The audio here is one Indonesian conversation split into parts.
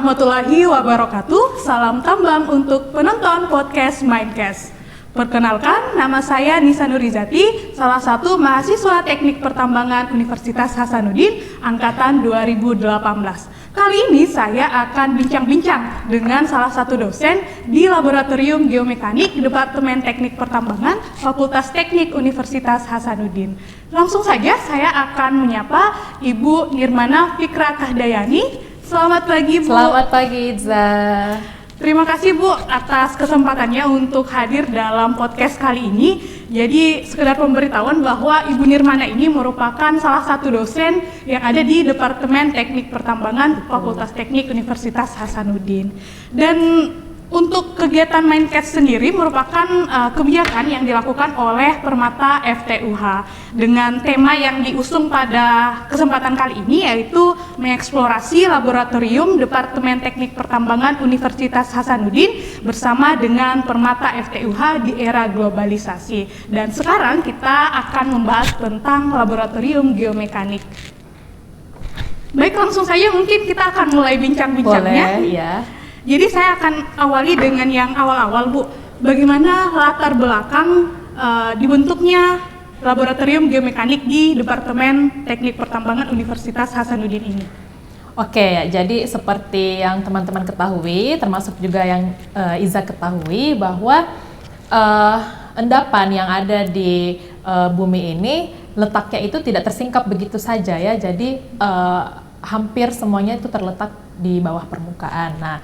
warahmatullahi wabarakatuh. Salam tambang untuk penonton podcast Mindcast. Perkenalkan, nama saya Nisa Nurizati, salah satu mahasiswa Teknik Pertambangan Universitas Hasanuddin angkatan 2018. Kali ini saya akan bincang-bincang dengan salah satu dosen di Laboratorium Geomekanik Departemen Teknik Pertambangan Fakultas Teknik Universitas Hasanuddin. Langsung saja saya akan menyapa Ibu Nirmana Fikra Kahdayani. Selamat pagi, Bu. Selamat pagi, Iza. Terima kasih, Bu, atas kesempatannya untuk hadir dalam podcast kali ini. Jadi, sekedar pemberitahuan bahwa Ibu Nirmana ini merupakan salah satu dosen yang ada di Departemen Teknik Pertambangan Fakultas Teknik Universitas Hasanuddin. Dan untuk kegiatan Mindcast sendiri merupakan kebijakan yang dilakukan oleh Permata FTUH dengan tema yang diusung pada kesempatan kali ini, yaitu mengeksplorasi Laboratorium Departemen Teknik Pertambangan Universitas Hasanuddin bersama dengan Permata FTUH di era globalisasi. Dan sekarang kita akan membahas tentang Laboratorium Geomekanik. Baik, langsung saja mungkin kita akan mulai bincang-bincangnya. Boleh, ya. Jadi saya akan awali dengan yang awal-awal, Bu. Bagaimana latar belakang dibentuknya Laboratorium Geomekanik di Departemen Teknik Pertambangan Universitas Hasanuddin ini? Oke, jadi seperti yang teman-teman ketahui, termasuk juga yang Iza ketahui, bahwa endapan yang ada di bumi ini letaknya itu tidak tersingkap begitu saja ya. Jadi hampir semuanya itu terletak di bawah permukaan. Nah,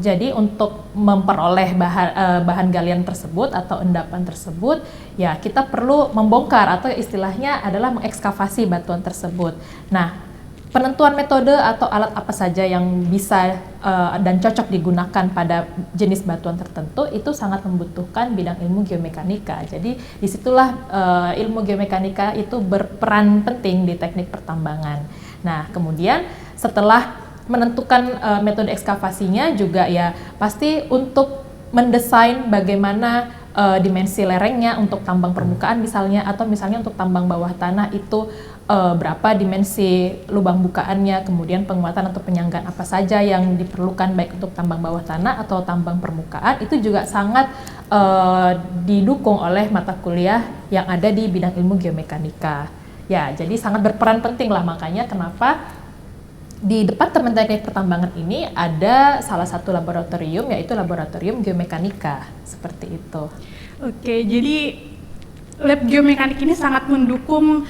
jadi untuk memperoleh bahan galian tersebut atau endapan tersebut, ya kita perlu membongkar atau istilahnya adalah mengekskavasi batuan tersebut. Nah, penentuan metode atau alat apa saja yang bisa dan cocok digunakan pada jenis batuan tertentu itu sangat membutuhkan bidang ilmu geomekanika. Jadi disitulah ilmu geomekanika itu berperan penting di teknik pertambangan. Nah, kemudian setelah menentukan metode ekskavasinya juga ya pasti untuk mendesain bagaimana dimensi lerengnya untuk tambang permukaan misalnya, atau misalnya untuk tambang bawah tanah itu berapa dimensi lubang bukaannya, kemudian penguatan atau penyanggaan apa saja yang diperlukan baik untuk tambang bawah tanah atau tambang permukaan, itu juga sangat didukung oleh mata kuliah yang ada di bidang ilmu geomekanika. Ya, jadi sangat berperan penting lah, makanya kenapa di Departemen Teknik Pertambangan ini ada salah satu laboratorium, yaitu Laboratorium Geomekanika, seperti itu. Oke, jadi lab geomekanik ini sangat mendukung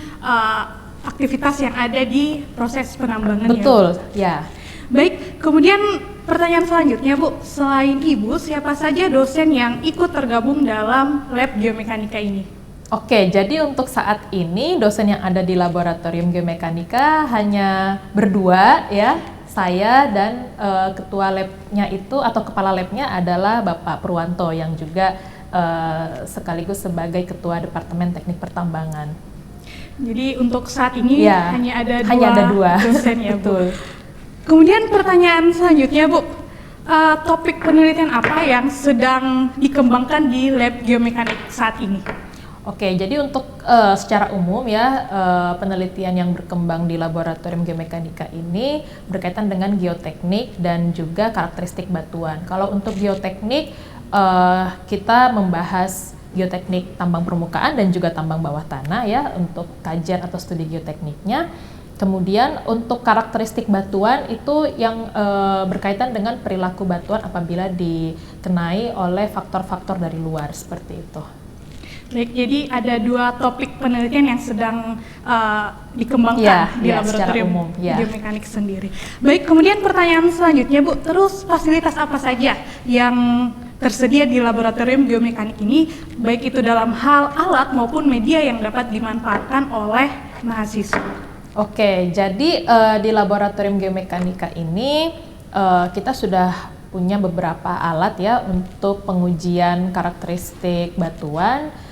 aktivitas yang ada di proses penambangan. Betul, ya. Baik, kemudian pertanyaan selanjutnya, Bu, selain Ibu, siapa saja dosen yang ikut tergabung dalam lab geomekanika ini? Oke, jadi untuk saat ini dosen yang ada di Laboratorium Geomekanika hanya berdua ya, saya dan ketua labnya itu atau kepala labnya adalah Bapak Purwanto yang juga sekaligus sebagai ketua Departemen Teknik Pertambangan. Jadi untuk saat ini ya, hanya ada dua dosen ya, Bu. Kemudian pertanyaan selanjutnya, Bu, topik penelitian apa yang sedang dikembangkan di lab geomekanik saat ini? Oke, jadi untuk secara umum ya, penelitian yang berkembang di Laboratorium Geomekanika ini berkaitan dengan geoteknik dan juga karakteristik batuan. Kalau untuk geoteknik, kita membahas geoteknik tambang permukaan dan juga tambang bawah tanah ya, untuk kajian atau studi geotekniknya. Kemudian untuk karakteristik batuan itu yang berkaitan dengan perilaku batuan apabila dikenai oleh faktor-faktor dari luar, seperti itu. Baik, jadi ada dua topik penelitian yang sedang dikembangkan di Laboratorium Geomekanik sendiri. Baik, kemudian pertanyaan selanjutnya, Bu, terus fasilitas apa saja yang tersedia di Laboratorium Geomekanik ini, baik itu dalam hal alat maupun media yang dapat dimanfaatkan oleh mahasiswa? Oke, jadi di Laboratorium Geomekanika ini kita sudah punya beberapa alat ya untuk pengujian karakteristik batuan.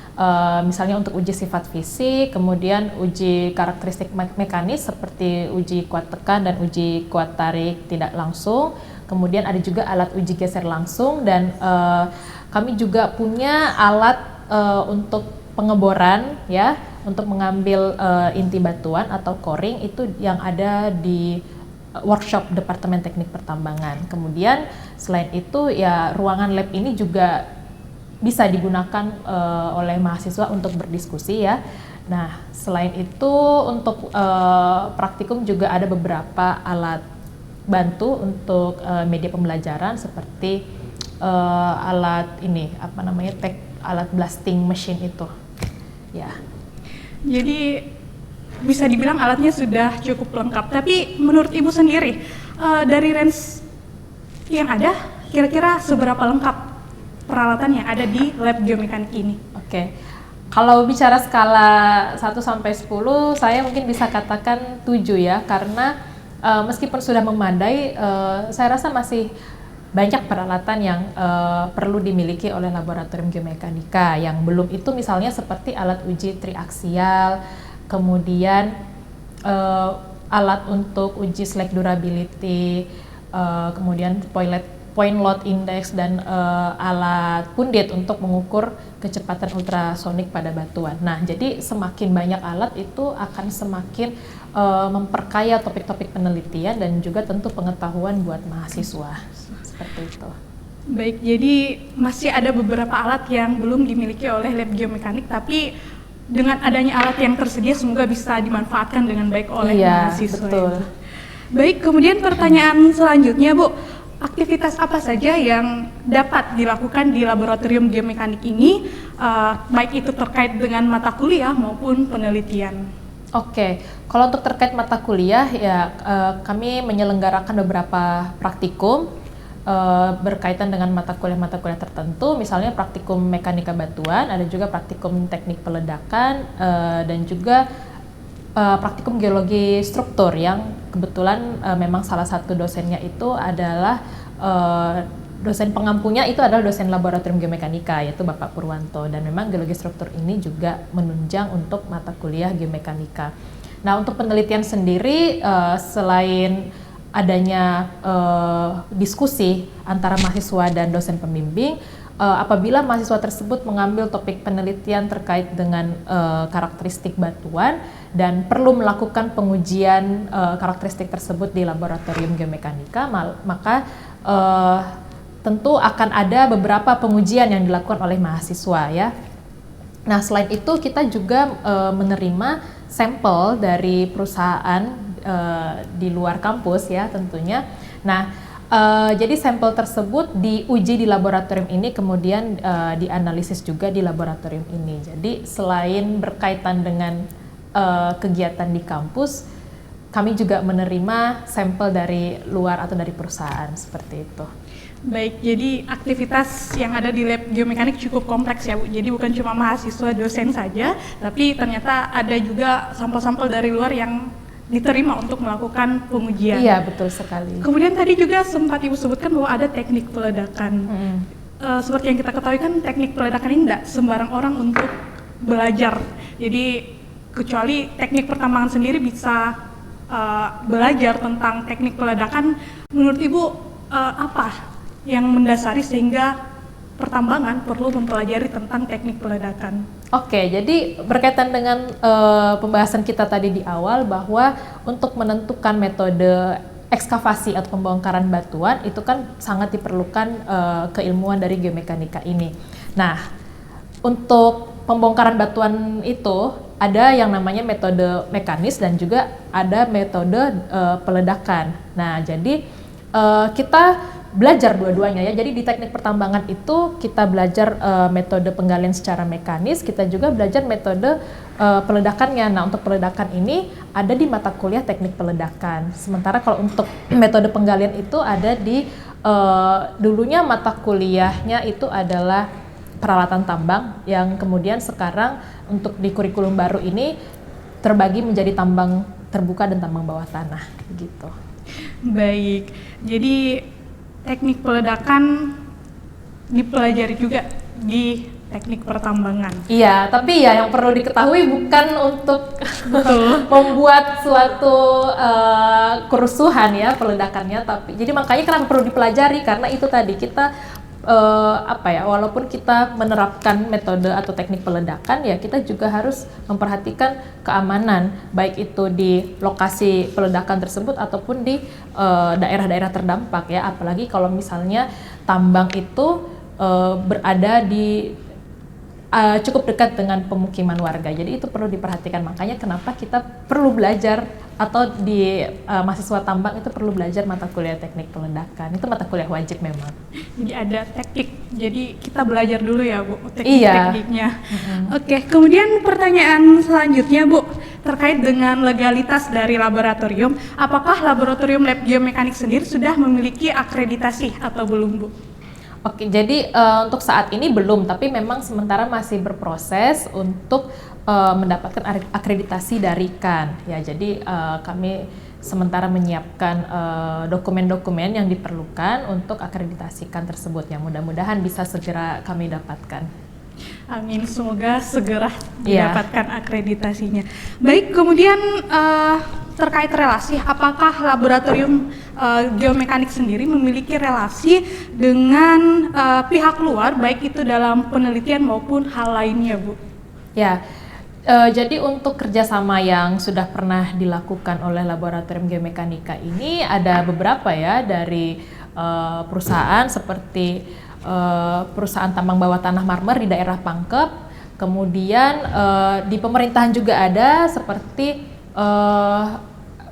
Misalnya untuk uji sifat fisik, kemudian uji karakteristik mekanis seperti uji kuat tekan dan uji kuat tarik tidak langsung. Kemudian ada juga alat uji geser langsung, dan kami juga punya alat untuk pengeboran ya, untuk mengambil inti batuan atau coring itu yang ada di workshop Departemen Teknik Pertambangan. Kemudian selain itu ya ruangan lab ini juga bisa digunakan oleh mahasiswa untuk berdiskusi ya. Nah, selain itu untuk praktikum juga ada beberapa alat bantu untuk media pembelajaran seperti alat ini alat blasting machine itu. Ya. Jadi bisa dibilang alatnya sudah cukup lengkap. Tapi menurut Ibu sendiri dari range yang ada kira-kira seberapa lengkap peralatan yang ada di lab geomekanik ini? Oke. Kalau bicara skala 1 sampai 10, saya mungkin bisa katakan 7 ya, karena meskipun sudah memadai, saya rasa masih banyak peralatan yang perlu dimiliki oleh laboratorium geomekanika. Yang belum itu misalnya seperti alat uji triaksial, kemudian alat untuk uji slack durability, kemudian point load index, dan alat pundit untuk mengukur kecepatan ultrasonik pada batuan. Nah, jadi semakin banyak alat itu akan semakin memperkaya topik-topik penelitian dan juga tentu pengetahuan buat mahasiswa. Seperti itu. Baik, jadi masih ada beberapa alat yang belum dimiliki oleh lab geomekanik, tapi dengan adanya alat yang tersedia semoga bisa dimanfaatkan dengan baik oleh mahasiswa. Betul. Baik, kemudian pertanyaan selanjutnya, Bu. Aktivitas apa saja yang dapat dilakukan di laboratorium geomekanik ini, baik itu terkait dengan mata kuliah maupun penelitian? Oke, kalau untuk terkait mata kuliah ya kami menyelenggarakan beberapa praktikum berkaitan dengan mata kuliah tertentu, misalnya praktikum mekanika batuan, ada juga praktikum teknik peledakan, dan juga praktikum geologi struktur yang kebetulan memang salah satu dosennya itu adalah dosen pengampunya itu adalah dosen laboratorium geomekanika, yaitu Bapak Purwanto, dan memang geologi struktur ini juga menunjang untuk mata kuliah geomekanika. Nah, untuk penelitian sendiri selain adanya diskusi antara mahasiswa dan dosen pembimbing, apabila mahasiswa tersebut mengambil topik penelitian terkait dengan karakteristik batuan dan perlu melakukan pengujian karakteristik tersebut di laboratorium geomekanika, maka tentu akan ada beberapa pengujian yang dilakukan oleh mahasiswa ya. Nah, selain itu kita juga menerima sampel dari perusahaan di luar kampus ya tentunya. Nah, jadi sampel tersebut diuji di laboratorium ini, kemudian dianalisis juga di laboratorium ini. Jadi selain berkaitan dengan kegiatan di kampus, kami juga menerima sampel dari luar atau dari perusahaan seperti itu. Baik, jadi aktivitas yang ada di lab geomekanik cukup kompleks ya, Bu. Jadi bukan cuma mahasiswa dosen saja, tapi ternyata ada juga sampel-sampel dari luar yang diterima untuk melakukan pengujian. Iya, betul sekali. Kemudian tadi juga sempat Ibu sebutkan bahwa ada teknik peledakan. Seperti yang kita ketahui kan teknik peledakan ini tidak sembarang orang untuk belajar. Jadi kecuali teknik pertambangan sendiri bisa belajar tentang teknik peledakan. Menurut Ibu apa yang mendasari sehingga pertambangan perlu mempelajari tentang teknik peledakan? Oke, jadi berkaitan dengan pembahasan kita tadi di awal bahwa untuk menentukan metode ekskavasi atau pembongkaran batuan itu kan sangat diperlukan keilmuan dari geomekanika ini. Nah, untuk pembongkaran batuan itu ada yang namanya metode mekanis dan juga ada metode peledakan. Nah, jadi kita belajar dua-duanya ya. Jadi di teknik pertambangan itu kita belajar metode penggalian secara mekanis, kita juga belajar metode peledakannya. Nah, untuk peledakan ini ada di mata kuliah teknik peledakan. Sementara kalau untuk metode penggalian itu ada di dulunya mata kuliahnya itu adalah peralatan tambang, yang kemudian sekarang untuk di kurikulum baru ini terbagi menjadi tambang terbuka dan tambang bawah tanah gitu. Baik, jadi teknik peledakan dipelajari juga di teknik pertambangan. Iya, tapi ya yang perlu diketahui bukan untuk membuat suatu kerusuhan ya peledakannya, tapi jadi makanya kenapa perlu dipelajari, karena itu tadi kita walaupun kita menerapkan metode atau teknik peledakan, ya kita juga harus memperhatikan keamanan, baik itu di lokasi peledakan tersebut ataupun di daerah-daerah terdampak ya. Apalagi kalau misalnya tambang itu berada di cukup dekat dengan pemukiman warga. Jadi itu perlu diperhatikan. Makanya kenapa kita perlu belajar, atau di mahasiswa tambang itu perlu belajar mata kuliah teknik peledakan. Itu mata kuliah wajib memang. Jadi ada teknik. Jadi kita belajar dulu ya, Bu, Iya. tekniknya. Oke, kemudian pertanyaan selanjutnya, Bu, terkait dengan legalitas dari laboratorium. Apakah laboratorium lab geomekanik sendiri sudah memiliki akreditasi atau belum, Bu? Oke, jadi untuk saat ini belum, tapi memang sementara masih berproses untuk mendapatkan akreditasi dari KAN. Ya, jadi kami sementara menyiapkan dokumen-dokumen yang diperlukan untuk akreditasi KAN tersebut. Yang mudah-mudahan bisa segera kami dapatkan. Amin, semoga segera didapatkan akreditasinya. Baik, kemudian terkait relasi, apakah laboratorium geomekanik sendiri memiliki relasi dengan pihak luar, baik itu dalam penelitian maupun hal lainnya, Bu? Ya, jadi untuk kerjasama yang sudah pernah dilakukan oleh laboratorium geomekanika ini ada beberapa ya, dari perusahaan seperti perusahaan tambang bawah tanah Marmer di daerah Pangkep, kemudian di pemerintahan juga ada seperti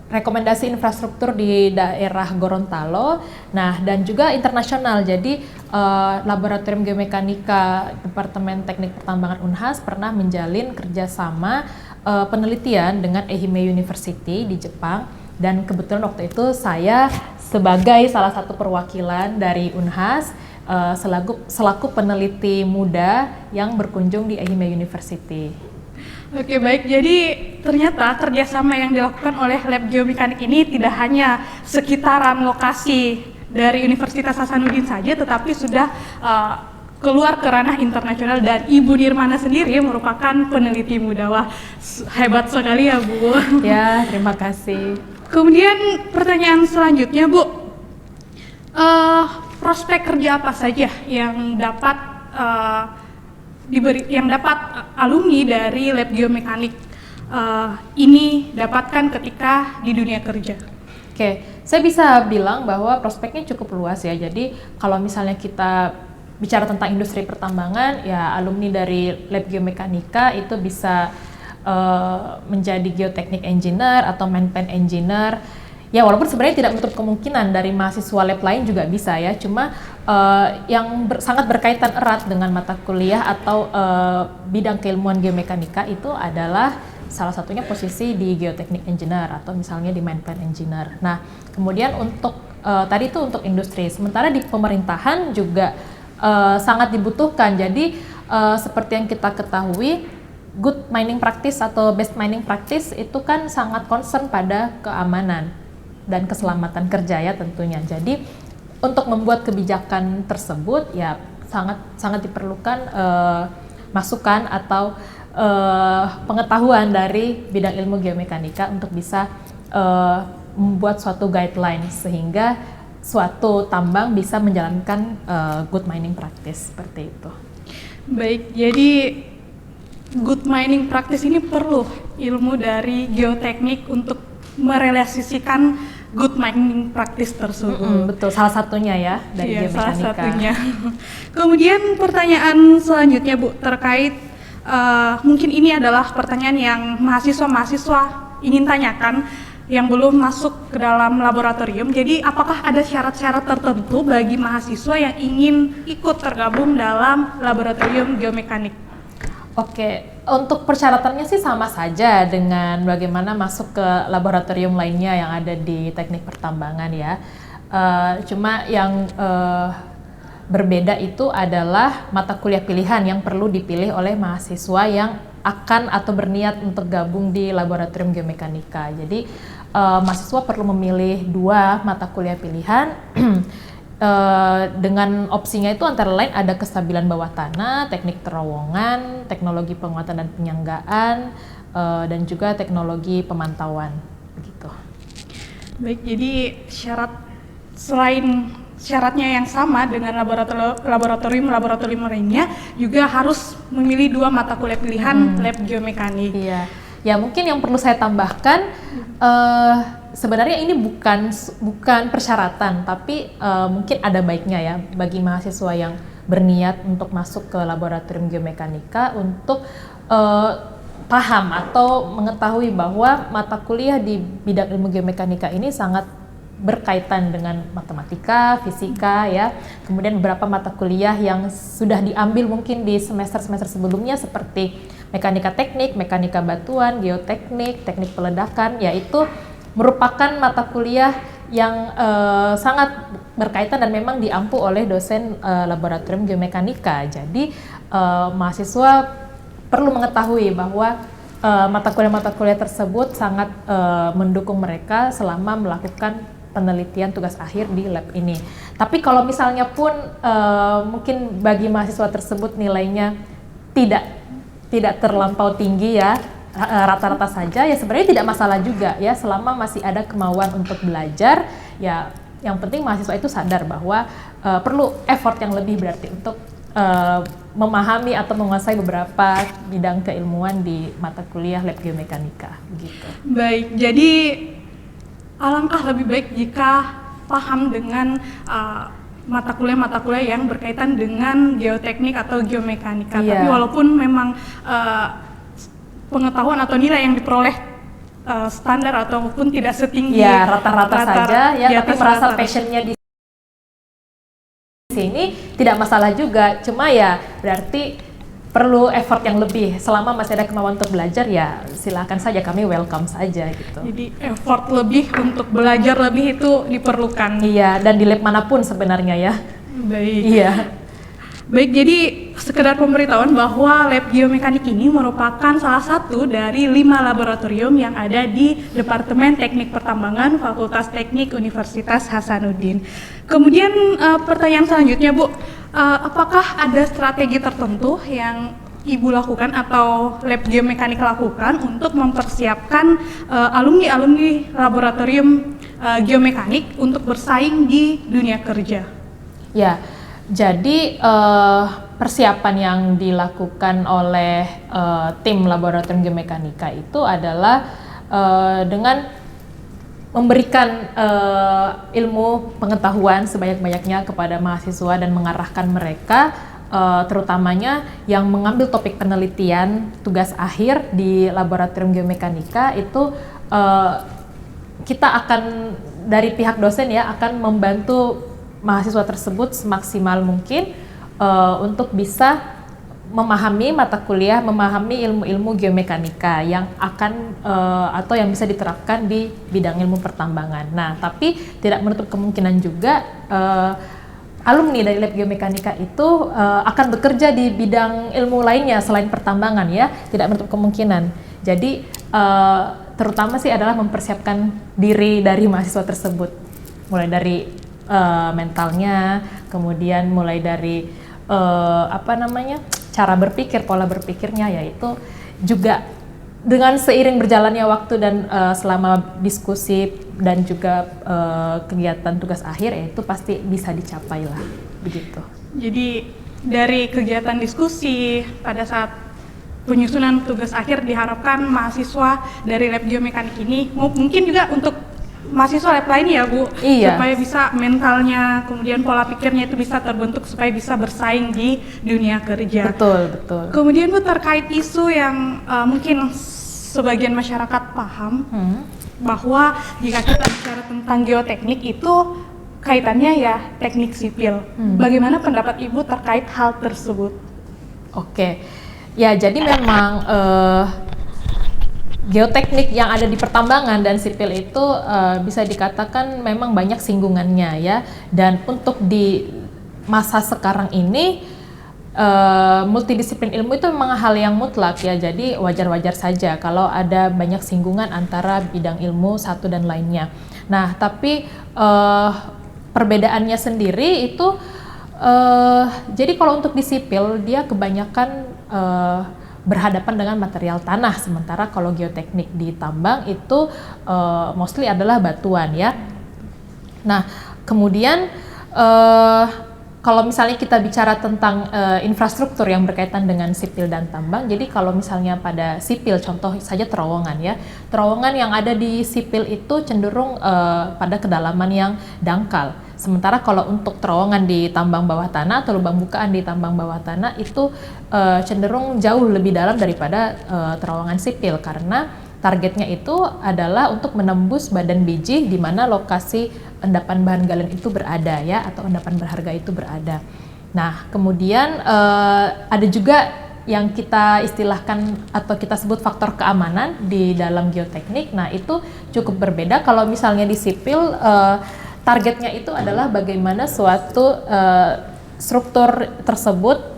rekomendasi infrastruktur di daerah Gorontalo, nah dan juga internasional. Jadi Laboratorium Geomekanika Departemen Teknik Pertambangan Unhas pernah menjalin kerjasama penelitian dengan Ehime University di Jepang, dan kebetulan waktu itu saya sebagai salah satu perwakilan dari Unhas selaku peneliti muda yang berkunjung di Ehime University. Oke, baik, jadi ternyata kerjasama yang dilakukan oleh Lab Geomekanik ini tidak hanya sekitaran lokasi dari Universitas Hasanuddin saja, tetapi sudah keluar ke ranah internasional, dan Ibu Nirmana sendiri merupakan peneliti muda. Wah, hebat sekali ya, Bu. Ya, terima kasih. Kemudian pertanyaan selanjutnya, Bu, prospek kerja apa saja yang dapat alumni dari Lab Geomekanik ini dapatkan ketika di dunia kerja? Oke, saya bisa bilang bahwa prospeknya cukup luas ya. Jadi kalau misalnya kita bicara tentang industri pertambangan, ya alumni dari Lab Geomekanika itu bisa menjadi geoteknik engineer atau maintain engineer. Ya, walaupun sebenarnya tidak menutup kemungkinan dari mahasiswa lab lain juga bisa ya. Cuma yang sangat berkaitan erat dengan mata kuliah atau bidang keilmuan geomekanika itu adalah salah satunya posisi di geoteknik engineer atau misalnya di maintain engineer. Nah, kemudian untuk tadi itu untuk industri. Sementara di pemerintahan juga sangat dibutuhkan. Jadi seperti yang kita ketahui, good mining practice atau best mining practice itu kan sangat concern pada keamanan dan keselamatan kerja ya tentunya. Jadi untuk membuat kebijakan tersebut ya sangat diperlukan masukan atau pengetahuan dari bidang ilmu geomekanika untuk bisa membuat suatu guideline sehingga suatu tambang bisa menjalankan good mining practice seperti itu. Baik, jadi good mining practice ini perlu ilmu dari geoteknik untuk merealisasikan good mining practice tersebut. Betul, salah satunya ya dari geomekanika. Salah satunya. Kemudian pertanyaan selanjutnya, Bu, terkait mungkin ini adalah pertanyaan yang mahasiswa-mahasiswa ingin tanyakan yang belum masuk ke dalam laboratorium. Jadi apakah ada syarat-syarat tertentu bagi mahasiswa yang ingin ikut tergabung dalam laboratorium geomekanik? Oke, untuk persyaratannya sih sama saja dengan bagaimana masuk ke laboratorium lainnya yang ada di teknik pertambangan ya. Cuma yang berbeda itu adalah mata kuliah pilihan yang perlu dipilih oleh mahasiswa yang akan atau berniat untuk gabung di laboratorium geomekanika. Jadi mahasiswa perlu memilih 2 mata kuliah pilihan. Dengan opsinya itu antara lain ada kestabilan bawah tanah, teknik terowongan, teknologi penguatan dan penyanggaan, dan juga teknologi pemantauan begitu. Baik, jadi syarat selain syaratnya yang sama dengan laboratorium lainnya, juga harus memilih 2 mata kuliah pilihan lab geomekanik. Iya, ya mungkin yang perlu saya tambahkan, sebenarnya ini bukan persyaratan, tapi mungkin ada baiknya ya bagi mahasiswa yang berniat untuk masuk ke laboratorium geomekanika untuk paham atau mengetahui bahwa mata kuliah di bidang ilmu geomekanika ini sangat berkaitan dengan matematika, fisika ya. Kemudian beberapa mata kuliah yang sudah diambil mungkin di semester-semester sebelumnya seperti mekanika teknik, mekanika batuan, geoteknik, teknik peledakan, yaitu merupakan mata kuliah yang sangat berkaitan dan memang diampu oleh dosen laboratorium geomekanika. Jadi mahasiswa perlu mengetahui bahwa mata kuliah tersebut sangat mendukung mereka selama melakukan penelitian tugas akhir di lab ini. Tapi kalau misalnya pun mungkin bagi mahasiswa tersebut nilainya tidak terlampau tinggi ya, rata-rata saja, ya sebenarnya tidak masalah juga ya, selama masih ada kemauan untuk belajar. Ya yang penting mahasiswa itu sadar bahwa perlu effort yang lebih berarti untuk memahami atau menguasai beberapa bidang keilmuan di mata kuliah lab geomekanika gitu. Baik, jadi alangkah lebih baik jika paham dengan mata kuliah yang berkaitan dengan geoteknik atau geomekanika. Iya. Tapi walaupun memang pengetahuan atau nilai yang diperoleh standar ataupun tidak setinggi rata-rata saja ya, tapi merasa rata-rata. passionnya di sini tidak masalah juga, cuma ya berarti perlu effort yang lebih. Selama masih ada kemauan untuk belajar ya silakan saja, kami welcome saja gitu. Jadi effort lebih untuk belajar lebih itu diperlukan. Iya, dan di lab manapun sebenarnya ya. Baik. Iya. Baik, jadi sekedar pemberitahuan bahwa lab geomekanik ini merupakan salah satu dari 5 laboratorium yang ada di Departemen Teknik Pertambangan Fakultas Teknik Universitas Hasanuddin. Kemudian pertanyaan selanjutnya, Bu, apakah ada strategi tertentu yang Ibu lakukan atau lab geomekanik lakukan untuk mempersiapkan alumni-alumni laboratorium geomekanik untuk bersaing di dunia kerja? Ya, jadi persiapan yang dilakukan oleh tim laboratorium geomekanika itu adalah dengan memberikan ilmu pengetahuan sebanyak-banyaknya kepada mahasiswa dan mengarahkan mereka, terutamanya yang mengambil topik penelitian tugas akhir di laboratorium geomekanika itu kita akan dari pihak dosen ya akan membantu mahasiswa tersebut semaksimal mungkin untuk bisa memahami mata kuliah, memahami ilmu-ilmu geomekanika yang akan atau yang bisa diterapkan di bidang ilmu pertambangan. Nah, tapi tidak menutup kemungkinan juga alumni dari lab geomekanika itu akan bekerja di bidang ilmu lainnya selain pertambangan ya, tidak menutup kemungkinan. Jadi terutama sih adalah mempersiapkan diri dari mahasiswa tersebut, mulai dari mentalnya, kemudian mulai dari cara berpikir, pola berpikirnya, yaitu juga dengan seiring berjalannya waktu dan selama diskusi dan juga kegiatan tugas akhir, yaitu pasti bisa dicapai lah, begitu. Jadi dari kegiatan diskusi pada saat penyusunan tugas akhir diharapkan mahasiswa dari lab geomekanik ini, mungkin juga untuk mahasiswa lab lain ya Bu, iya, supaya bisa mentalnya, kemudian pola pikirnya itu bisa terbentuk supaya bisa bersaing di dunia kerja. Betul, betul. Kemudian Bu, terkait isu yang mungkin sebagian masyarakat paham bahwa jika kita bicara tentang geoteknik itu kaitannya ya teknik sipil. Bagaimana pendapat Ibu terkait hal tersebut? Oke, ya jadi memang geoteknik yang ada di pertambangan dan sipil itu bisa dikatakan memang banyak singgungannya ya, dan untuk di masa sekarang ini multidisiplin ilmu itu memang hal yang mutlak ya, jadi wajar-wajar saja kalau ada banyak singgungan antara bidang ilmu satu dan lainnya. Nah, tapi perbedaannya sendiri itu jadi kalau untuk di sipil dia kebanyakan berhadapan dengan material tanah, sementara kalau geoteknik di tambang itu mostly adalah batuan ya. Nah, kemudian Kalau misalnya kita bicara tentang infrastruktur yang berkaitan dengan sipil dan tambang, jadi kalau misalnya pada sipil, contoh saja terowongan ya, terowongan yang ada di sipil itu cenderung pada kedalaman yang dangkal. Sementara kalau untuk terowongan di tambang bawah tanah atau lubang bukaan di tambang bawah tanah itu cenderung jauh lebih dalam daripada terowongan sipil, karena targetnya itu adalah untuk menembus badan biji di mana lokasi endapan bahan galian itu berada ya, atau endapan berharga itu berada. Nah, kemudian ada juga yang kita istilahkan atau kita sebut faktor keamanan di dalam geoteknik. Nah, itu cukup berbeda. Kalau misalnya di sipil targetnya itu adalah bagaimana suatu struktur tersebut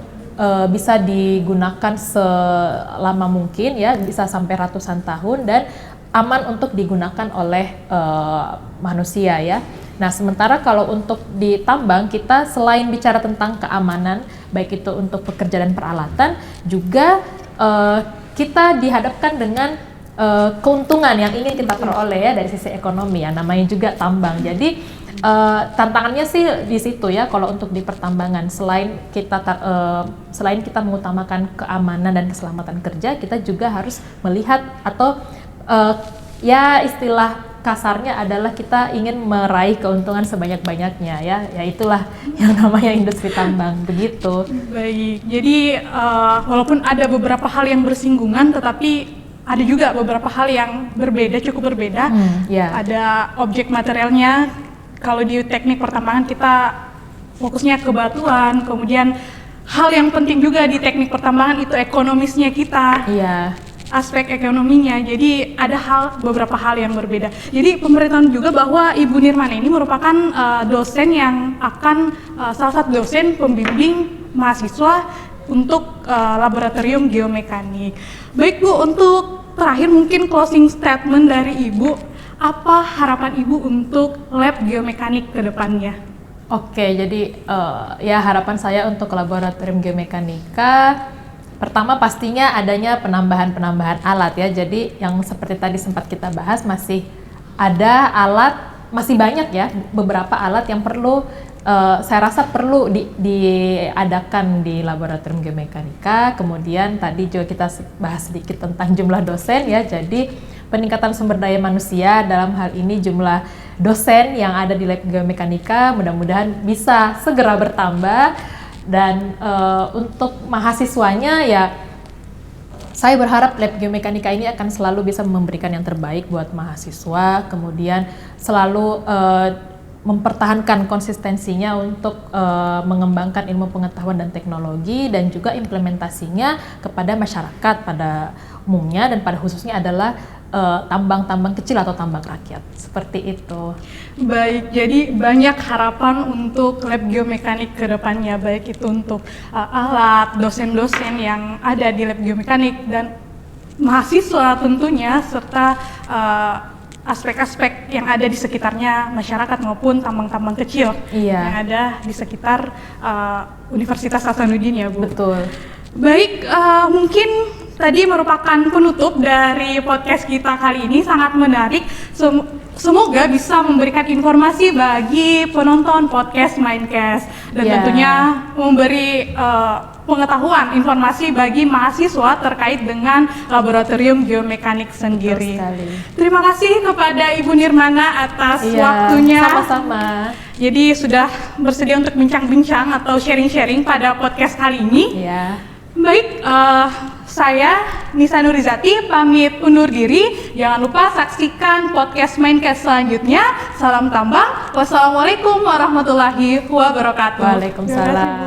bisa digunakan selama mungkin ya, bisa sampai ratusan tahun dan aman untuk digunakan oleh manusia ya. Nah, sementara kalau untuk di tambang kita selain bicara tentang keamanan baik itu untuk pekerja dan peralatan, juga kita dihadapkan dengan keuntungan yang ingin kita peroleh ya dari sisi ekonomi ya, namanya juga tambang. Jadi tantangannya sih di situ ya, kalau untuk di pertambangan selain kita mengutamakan keamanan dan keselamatan kerja, kita juga harus melihat atau ya istilah kasarnya adalah kita ingin meraih keuntungan sebanyak-banyaknya ya itulah yang namanya industri tambang begitu. Baik, jadi walaupun ada beberapa hal yang bersinggungan, tetapi ada juga beberapa hal yang berbeda, cukup berbeda. Ada objek materialnya. Kalau di teknik pertambangan kita fokusnya ke batuan, kemudian hal yang penting juga di teknik pertambangan itu ekonomisnya kita. Aspek ekonominya, jadi ada beberapa hal yang berbeda. Jadi pemberitahuan juga bahwa Ibu Nirmana ini merupakan dosen yang akan salah satu dosen pembimbing mahasiswa untuk laboratorium geomekanik. Baik Bu, untuk terakhir mungkin closing statement dari Ibu, apa harapan Ibu untuk lab geomekanik ke depannya? Oke, jadi ya harapan saya untuk laboratorium geomekanika, pertama pastinya adanya penambahan alat ya. Jadi yang seperti tadi sempat kita bahas, masih ada alat, masih banyak ya beberapa alat yang perlu saya rasa perlu diadakan di laboratorium geomekanika. Kemudian tadi juga kita bahas sedikit tentang jumlah dosen ya. Jadi peningkatan sumber daya manusia, dalam hal ini jumlah dosen yang ada di lab geomekanika mudah-mudahan bisa segera bertambah. Dan untuk mahasiswanya ya, saya berharap lab geomekanika ini akan selalu bisa memberikan yang terbaik buat mahasiswa, kemudian selalu mempertahankan konsistensinya untuk mengembangkan ilmu pengetahuan dan teknologi, dan juga implementasinya kepada masyarakat pada umumnya, dan pada khususnya adalah tambang-tambang kecil atau tambang rakyat, seperti itu. Baik, jadi banyak harapan untuk lab geomekanik ke depannya, baik itu untuk alat, dosen-dosen yang ada di lab geomekanik, dan mahasiswa tentunya, serta aspek-aspek yang ada di sekitarnya masyarakat maupun tambang-tambang kecil yang ada di sekitar Universitas Hasanuddin ya Bu. Betul. Baik, mungkin tadi merupakan penutup dari podcast kita kali ini, sangat menarik. Semoga bisa memberikan informasi bagi penonton podcast Mindcast, dan tentunya memberi pengetahuan, informasi bagi mahasiswa terkait dengan laboratorium geomekanik sendiri. Terima kasih kepada Ibu Nirmana atas waktunya. Sama-sama. Jadi sudah bersedia untuk bincang-bincang atau sharing-sharing pada podcast kali ini. Baik, saya Nisa Nurizati pamit undur diri. Jangan lupa saksikan podcast Mindcast selanjutnya. Salam tambang. Wassalamualaikum warahmatullahi wabarakatuh. Waalaikumsalam.